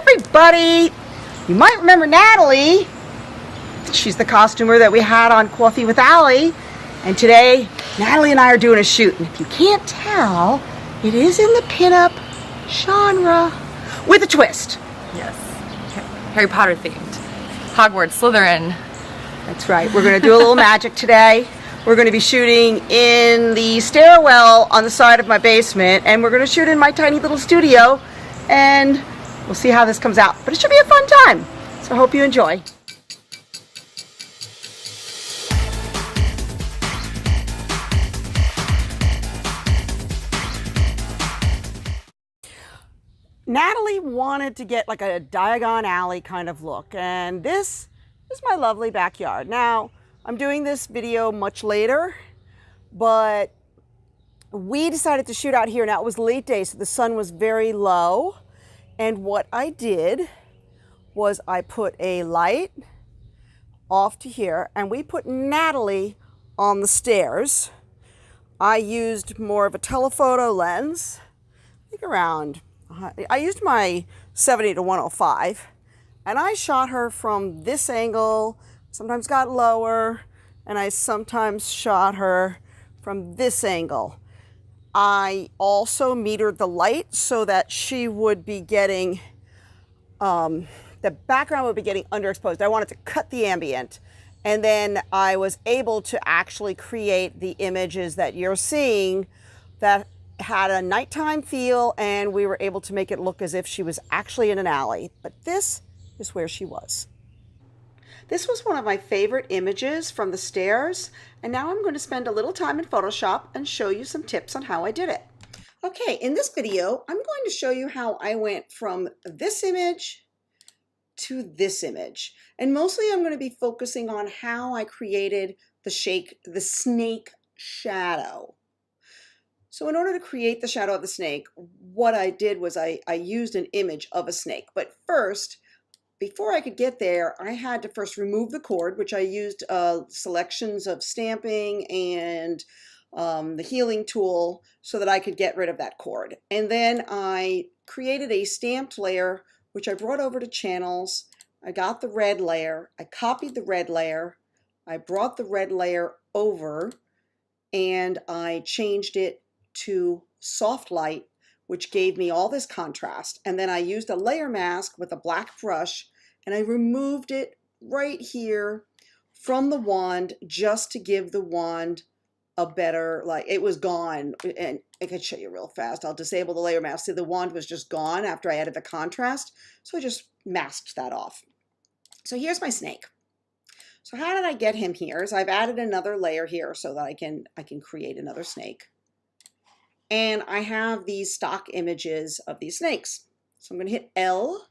everybody! You might remember Natalie. She's the costumer that we had on Coffee with Allie. And today, Natalie and I are doing a shoot. And if you can't tell, it is in the pinup genre with a twist. Yes. Harry Potter themed. Hogwarts, Slytherin. That's right. We're going to do a little magic today. We're going to be shooting in the stairwell on the side of my basement. And we're going to shoot in my tiny little studio. And we'll see how this comes out. But it should be a fun time. So I hope you enjoy. Natalie wanted to get like a Diagon Alley kind of look, and this is my lovely backyard. Now, I'm doing this video much later, but we decided to shoot out here. Now, it was late day, so the sun was very low, and what I did was I put a light off to here, and we put Natalie on the stairs. I used more of a telephoto lens, I think around, I used my 70 to 105, and I shot her from this angle, sometimes got lower, and I sometimes shot her from this angle. I also metered the light so that she would be getting, the background would be getting underexposed. I wanted to cut the ambient, and then I was able to actually create the images that you're seeing that had a nighttime feel, and we were able to make it look as if she was actually in an alley. But this is where she was. This was one of my favorite images from the stairs, and now I'm going to spend a little time in Photoshop and show you some tips on how I did it. Okay, in this video, I'm going to show you how I went from this image to this image. And mostly I'm going to be focusing on how I created the snake shadow. So in order to create the shadow of the snake, what I did was I used an image of a snake. But first, before I could get there, I had to first remove the cord, which I used selections of stamping and the healing tool so that I could get rid of that cord. And then I created a stamped layer, which I brought over to channels. I got the red layer. I copied the red layer. I brought the red layer over, and I changed it to soft light, which gave me all this contrast. And then I used a layer mask with a black brush, and I removed it right here from the wand just to give the wand a better, like, it was gone. And I could show you real fast. I'll disable the layer mask. See, the wand was just gone after I added the contrast, so I just masked that off. So here's my snake. So how did I get him here? Is I've added another layer here so that I can create another snake. And I have these stock images of these snakes. So I'm going to hit L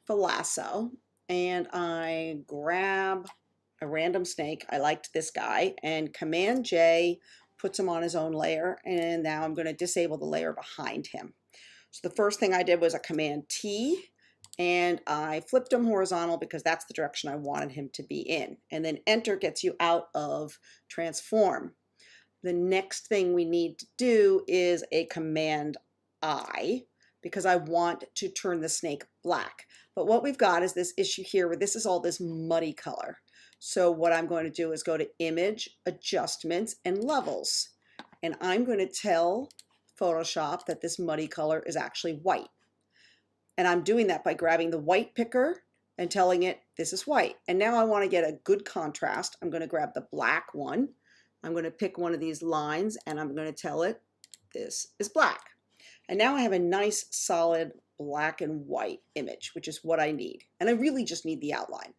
for lasso, and I grab a random snake. I liked this guy, and Command J puts him on his own layer, and now I'm going to disable the layer behind him. So the first thing I did was a Command T, and I flipped him horizontal because that's the direction I wanted him to be in. And then Enter gets you out of transform. The next thing we need to do is a Command I, because I want to turn the snake black. But what we've got is this issue here where this is all this muddy color. So what I'm going to do is go to Image, Adjustments, and Levels. And I'm going to tell Photoshop that this muddy color is actually white. And I'm doing that by grabbing the white picker and telling it this is white. And now I want to get a good contrast. I'm going to grab the black one. I'm going to pick one of these lines, and I'm going to tell it this is black. And now I have a nice solid black and white image, which is what I need. And I really just need the outline.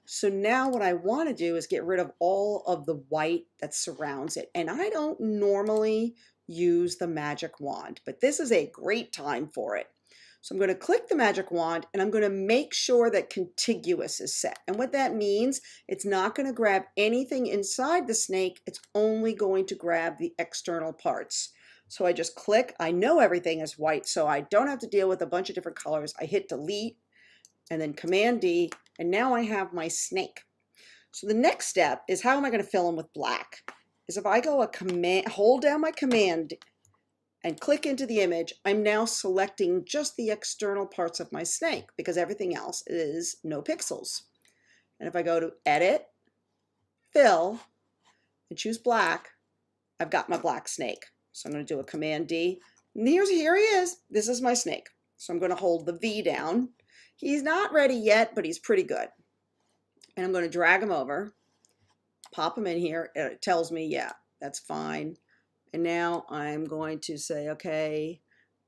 So now what I want to do is get rid of all of the white that surrounds it. And I don't normally use the magic wand, but this is a great time for it. So I'm going to click the magic wand, and I'm going to make sure that contiguous is set. And what that means, it's not going to grab anything inside the snake. It's only going to grab the external parts. So I just click. I know everything is white, so I don't have to deal with a bunch of different colors. I hit delete and then Command D, and now I have my snake. So the next step is, how am I going to fill him with black? Is if I go hold down my Command and click into the image, I'm now selecting just the external parts of my snake because everything else is no pixels. And if I go to Edit, Fill, and choose black, I've got my black snake. So I'm going to do a Command D. And here he is. This is my snake. So I'm going to hold the V down. He's not ready yet, but he's pretty good. And I'm going to drag him over, pop him in here. It tells me, yeah, that's fine. And now I'm going to say, okay,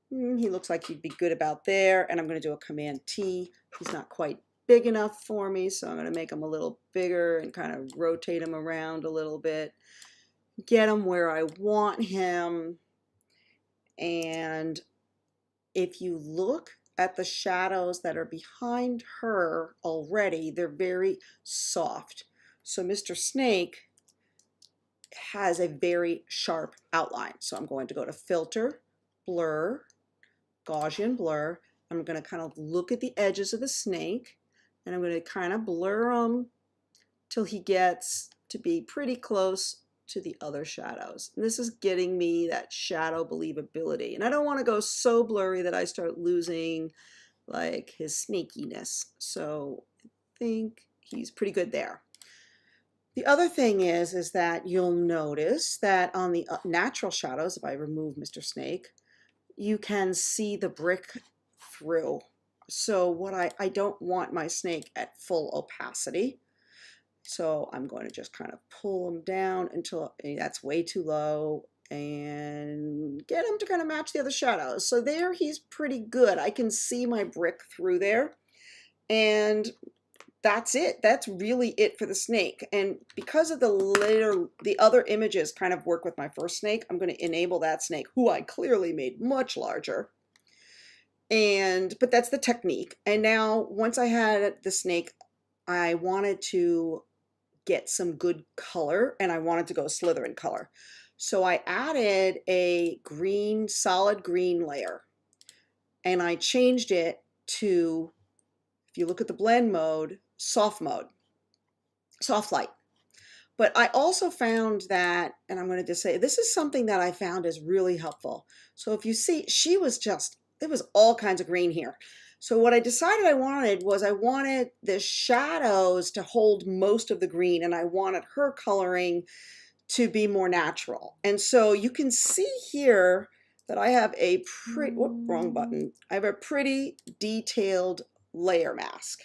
he looks like he'd be good about there. And I'm going to do a Command T. He's not quite big enough for me, so I'm going to make him a little bigger and kind of rotate him around a little bit. Get him where I want him. And if you look at the shadows that are behind her already, they're very soft. So Mr. Snake has a very sharp outline. So I'm going to go to Filter, Blur, Gaussian Blur. I'm going to kind of look at the edges of the snake, and I'm going to kind of blur them till he gets to be pretty close to the other shadows. And this is getting me that shadow believability. And I don't want to go so blurry that I start losing like his sneakiness. So I think he's pretty good there. The other thing is that you'll notice that on the natural shadows, if I remove Mr. Snake, you can see the brick through. So what I don't want my snake at full opacity. So I'm going to just kind of pull him down until that's way too low and get him to kind of match the other shadows. So there he's pretty good. I can see my brick through there. And that's it. That's really it for the snake. And because of the other images kind of work with my first snake, I'm going to enable that snake, who I clearly made much larger. But that's the technique. And now once I had the snake, I wanted to get some good color, and I wanted to go Slytherin color. So I added a green, solid green layer, and I changed it to, if you look at the blend mode, soft light. But I also found that, and I'm going to just say, this is something that I found is really helpful. So if you see, it was all kinds of green here. So what I decided I wanted the shadows to hold most of the green, and I wanted her coloring to be more natural. And so you can see here that I have a wrong button. I have a pretty detailed layer mask.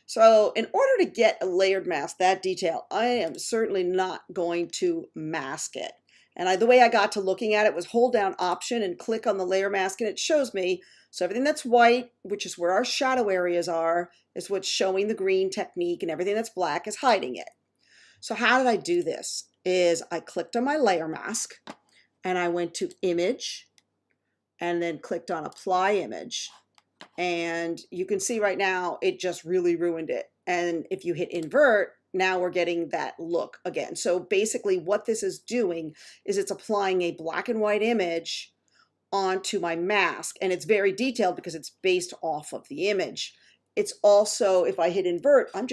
So in order to get a layered mask that detailed, I am certainly not going to mask it. And the way I got to looking at it was hold down Option and click on the layer mask, and it shows me. So everything that's white, which is where our shadow areas are, is what's showing the green technique, and everything that's black is hiding it. So how did I do this? Is I clicked on my layer mask, and I went to Image, and then clicked on Apply Image. And you can see right now, it just really ruined it. And if you hit Invert, now we're getting that look again. So basically what this is doing is it's applying a black and white image onto my mask, and it's very detailed because it's based off of the image. It's also, if I hit Invert, I'm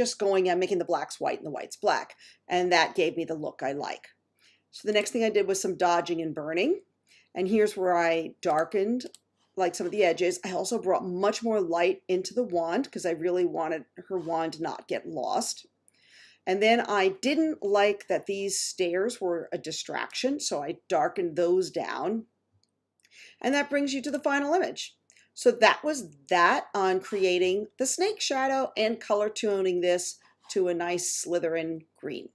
making the blacks white and the whites black, and that gave me the look I like. So the next thing I did was some dodging and burning, and here's where I darkened like some of the edges. I also brought much more light into the wand because I really wanted her wand to not get lost. And then I didn't like that these stairs were a distraction, so I darkened those down. And that brings you to the final image. So that was that on creating the snake shadow and color toning this to a nice Slytherin green.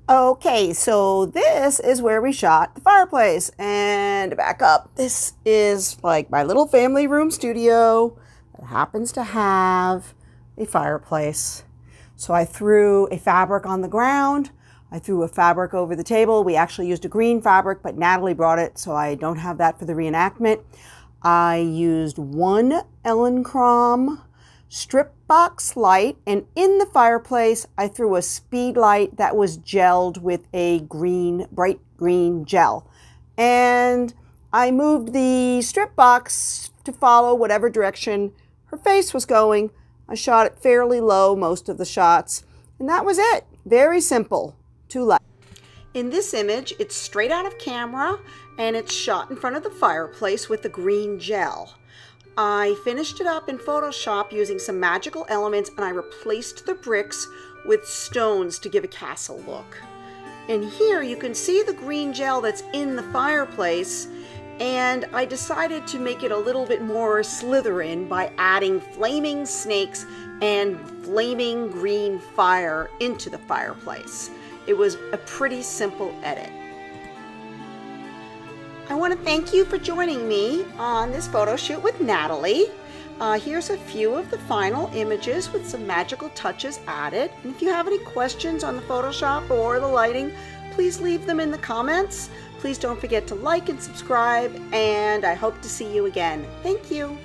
Okay, so this is where we shot the fireplace. And to back up, this is like my little family room studio that happens to have a fireplace. So I threw a fabric on the ground. I threw a fabric over the table. We actually used a green fabric, but Natalie brought it, so I don't have that for the reenactment. I used one Elinchrom strip box light, and in the fireplace I threw a speed light that was gelled with a bright green gel. And I moved the strip box to follow whatever direction her face was going. I shot it fairly low most of the shots, and that was it. Very simple. 2 lights. In this image, it's straight out of camera, and it's shot in front of the fireplace with the green gel. I finished it up in Photoshop using some magical elements, and I replaced the bricks with stones to give a castle look. And here you can see the green gel that's in the fireplace, and I decided to make it a little bit more Slytherin by adding flaming snakes and flaming green fire into the fireplace. It was a pretty simple edit. I want to thank you for joining me on this photo shoot with Natalie. Here's a few of the final images with some magical touches added. And if you have any questions on the Photoshop or the lighting, please leave them in the comments. Please don't forget to like and subscribe, and I hope to see you again. Thank you.